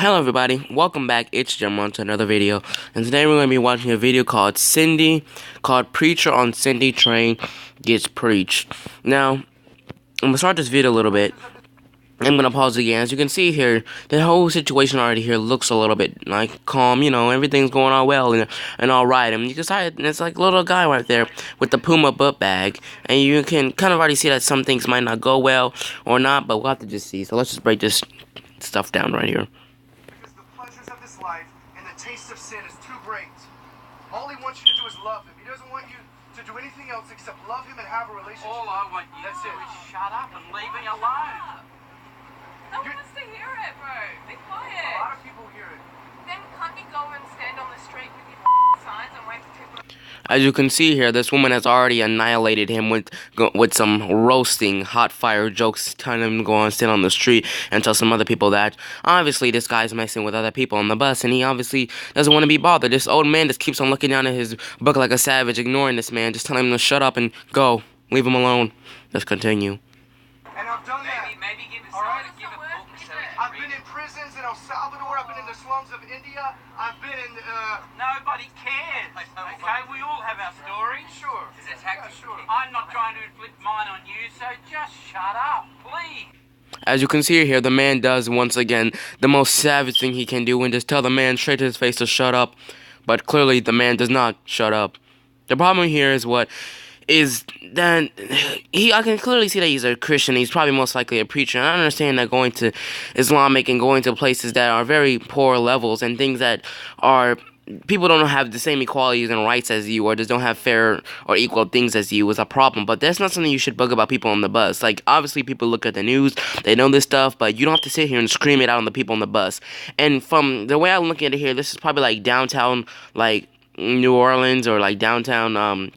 Hello everybody, welcome back, it's Jamon to another video, and today we're going to be watching a video called Preacher on Cindy Train Gets Preached. Now, I'm going to start this video a little bit. I'm going to pause again. As you can see here, the whole situation already here looks a little bit like calm, you know, everything's going on well and alright. And you can see it's like a little guy right there with the Puma book bag, and you can kind of already see that some things might not go well or not, but we'll have to just see. So let's just break this stuff down right here. Life and the taste of sin is too great. All he wants you to do is love him. He doesn't want you to do anything else except love him and have a relationship. All I want you to do is shut up and leave me alone. No one wants to hear it, bro. Be quiet. A lot of people hear it. Then can't you go and stand on the street with your signs and wait for people to... As you can see here, this woman has already annihilated him with some roasting, hot fire jokes, telling him to go and sit on the street and tell some other people that obviously this guy's messing with other people on the bus, and he obviously doesn't want to be bothered. This old man just keeps on looking down at his book like a savage, ignoring this man, just telling him to shut up and go, leave him alone. Let's continue. And I've done that. Maybe give it All right. time to give a book. I've been in prisons in El Salvador. I've been in the slums of India. I've been in. Nobody cares. Okay, we all have our stories. Sure. Sure. I'm not trying to inflict mine on you, so just shut up, please. As you can see here, the man does once again the most savage thing he can do and just tell the man straight to his face to shut up. But clearly the man does not shut up. The problem here is that I can clearly see that he's a Christian. He's probably most likely a preacher. And I understand that going to Islamic and going to places that are very poor levels and things that are people don't have the same equalities and rights as you, or just don't have fair or equal things as you, is a problem. But that's not something you should bug about people on the bus. Like, obviously people look at the news, they know this stuff, but you don't have to sit here and scream it out on the people on the bus. And from the way I'm looking at it here, this is probably like downtown, like New Orleans, or like downtown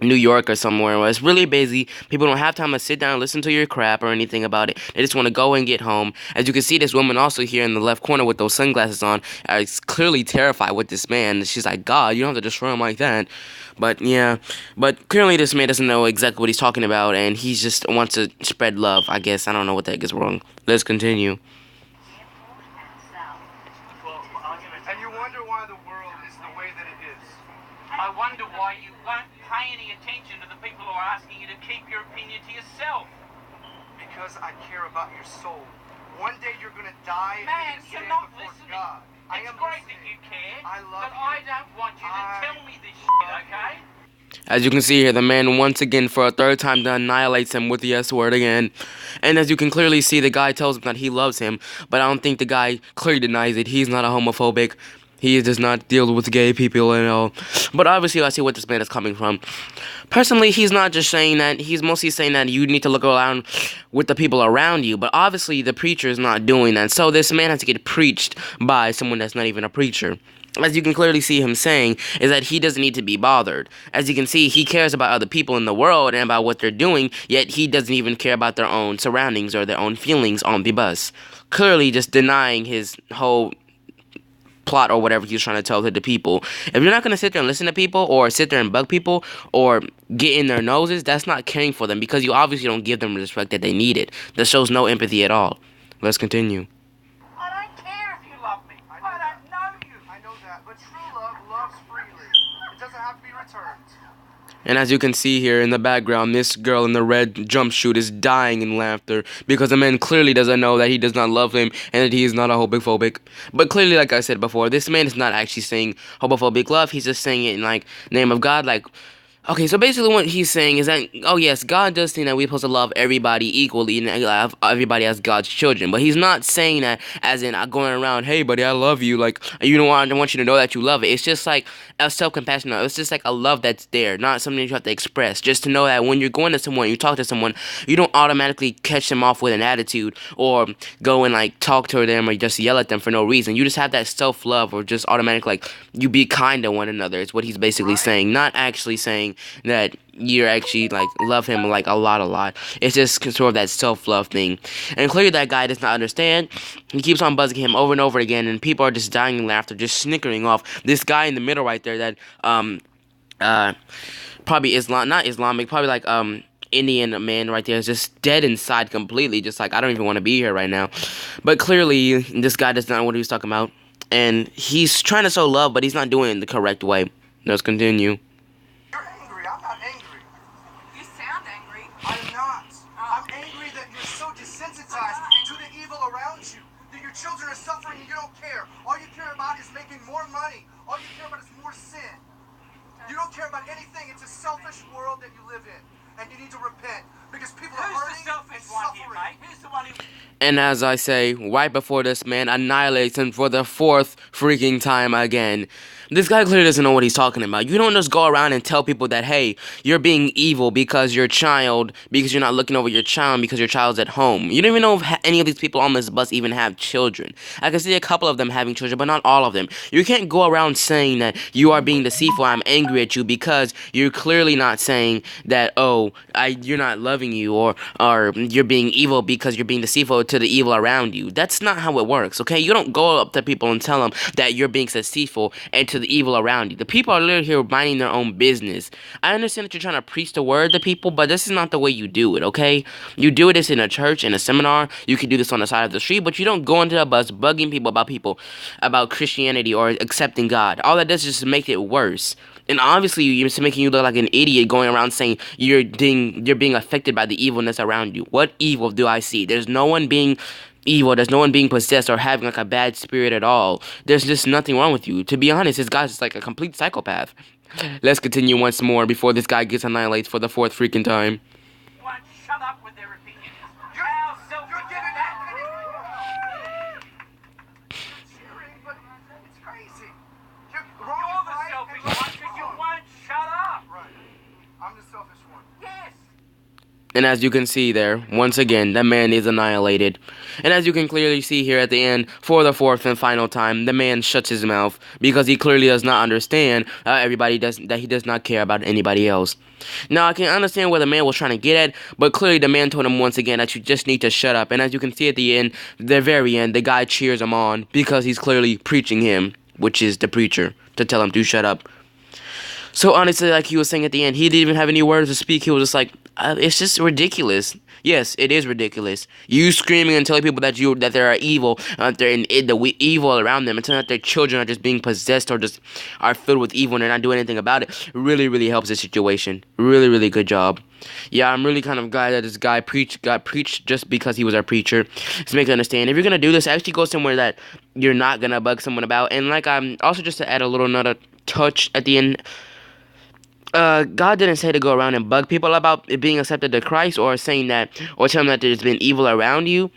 New York or somewhere where it's really busy. People don't have time to sit down and listen to your crap or anything about it. They just want to go and get home. As you can see, this woman also here in the left corner with those sunglasses on is clearly terrified with this man. She's like, God, you don't have to destroy him like that. But yeah, but clearly this man doesn't know exactly what he's talking about, and he just wants to spread love, I guess. I don't know what the heck is wrong. Let's continue. And you wonder why the world is the way that it is. I wonder why you won't pay any attention to the people who are asking you to keep your opinion to yourself. Because I care about your soul. One day you're gonna die and Man, you're you're gonna stand not before listening. God. I It's am great listening. that you care, I love but you. I don't want you to I tell me this shit, okay? As you can see here, the man once again for a third time annihilates him with the S word again. And as you can clearly see, the guy tells him that he loves him, but I don't think the guy clearly denies it. He's not a homophobic. He does not deal with gay people and all. But obviously, I see what this man is coming from. Personally, he's not just saying that. He's mostly saying that you need to look around with the people around you. But obviously, the preacher is not doing that. So this man has to get preached by someone that's not even a preacher. As you can clearly see him saying, is that he doesn't need to be bothered. As you can see, he cares about other people in the world and about what they're doing, yet he doesn't even care about their own surroundings or their own feelings on the bus. Clearly just denying his whole plot or whatever he's trying to tell to the people. If you're not going to sit there and listen to people, or sit there and bug people, or get in their noses, that's not caring for them, because you obviously don't give them the respect that they needed. That shows no empathy at all. Let's continue. I don't care if you love me. I don't know you. I know that, but true love loves freely. It doesn't have to be returned. And as you can see here in the background, this girl in the red jumpsuit is dying in laughter because the man clearly doesn't know that he does not love him and that he is not a homophobic. But clearly, like I said before, this man is not actually saying homophobic love. He's just saying it in, like, name of God, like... Okay, so basically what he's saying is that, oh yes, God does think that we're supposed to love everybody equally and love everybody as God's children. But he's not saying that as in going around, hey buddy, I love you, like, you know what, I want you to know that you love it. It's just like a self-compassion. It's just like a love that's there, not something you have to express. Just to know that when you're going to someone, you talk to someone, you don't automatically catch them off with an attitude or go and like talk to them or just yell at them for no reason. You just have that self-love, or just automatic, like, you be kind to one another is what he's basically saying. Not actually saying that you're actually like love him like a lot. It's just sort of that self-love thing. And clearly that guy does not understand. He keeps on buzzing him over and over again, and people are just dying in laughter, just snickering off this guy in the middle right there that probably not Islamic, probably like Indian man right there is just dead inside completely, just like, I don't even want to be here right now. But clearly, this guy does not know what he was talking about. And he's trying to show love, but he's not doing it in the correct way. Let's continue. You're angry. I'm not angry. You sound angry. I'm not. I'm angry that you're so desensitized to the evil around you. That your children are suffering and you don't care. All you care about is making more money. All you care about is more sin. You don't care about anything. It's a selfish world that you live in. And you need to repent. Because people are Who's hurting the selfish and one here, suffering. mate? Who's the one who... And as I say, right before this man annihilates him for the 4th freaking time again. This guy clearly doesn't know what he's talking about. You don't just go around and tell people that, hey, you're being evil because your child, because you're not looking over your child, because your child's at home. You don't even know if any of these people on this bus even have children. I can see a couple of them having children, but not all of them. You can't go around saying that you are being deceitful, I'm angry at you, because you're clearly not saying that, oh, you're not loving you, or you're being evil because you're being deceitful to the evil around you. That's not how it works, okay? You don't go up to people and tell them that you're being deceitful and to the evil around you. The people are literally here minding their own business. I understand that you're trying to preach the word to people, but this is not the way you do it, okay? You do this in a church, in a seminar. You can do this on the side of the street, but you don't go into a bus bugging people about Christianity or accepting God. All that does is just make it worse. And obviously, it's making you look like an idiot going around saying you're being affected by the evilness around you. What evil do I see? There's no one being evil. There's no one being possessed or having like a bad spirit at all. There's just nothing wrong with you. To be honest, this guy's just like a complete psychopath. Let's continue once more before this guy gets annihilated for the 4th freaking time. Won't shut up with their opinions. You're- How selfish you're is giving that? You're cheering, but it's crazy. You're You're wrong, the right, selfish and one wrong is because you wrong. won't shut up. Right. I'm the selfish one. Yes. And as you can see there, once again, that man is annihilated. And as you can clearly see here at the end, for the 4th and final time, the man shuts his mouth because he clearly does not understand that he does not care about anybody else. Now, I can understand what the man was trying to get at, but clearly the man told him once again that you just need to shut up. And as you can see at the end, the very end, the guy cheers him on because he's clearly preaching him, which is the preacher, to tell him to shut up. So honestly, like he was saying at the end, he didn't even have any words to speak. He was just like, it's just ridiculous. Yes, it is ridiculous. You screaming and telling people that they are evil, they're the evil around them, and telling that their children are just being possessed or just are filled with evil and they're not doing anything about it, really, really helps the situation. Really, really good job. Yeah, I'm really kind of glad that this guy got preached just because he was our preacher. To make you understand, if you're gonna do this, actually go somewhere that you're not gonna bug someone about. And like also just to add a little another touch at the end. God didn't say to go around and bug people about it being accepted to Christ or saying that or tell them that there's been evil around you.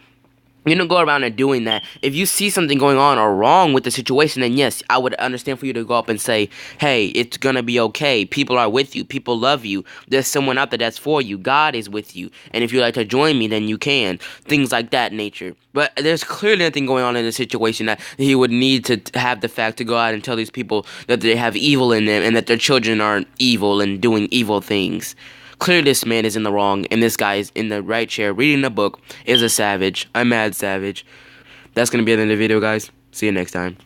You don't go around and doing that. If you see something going on or wrong with the situation, then yes, I would understand for you to go up and say, hey, it's gonna be okay. People are with you. People love you. There's someone out there that's for you. God is with you. And if you'd like to join me, then you can. Things like that nature. But there's clearly nothing going on in the situation that he would need to have the fact to go out and tell these people that they have evil in them and that their children are evil and doing evil things. Clearly this man is in the wrong, and this guy is in the right chair reading the book, is a savage, a mad savage. That's going to be the end of the video, guys. See you next time.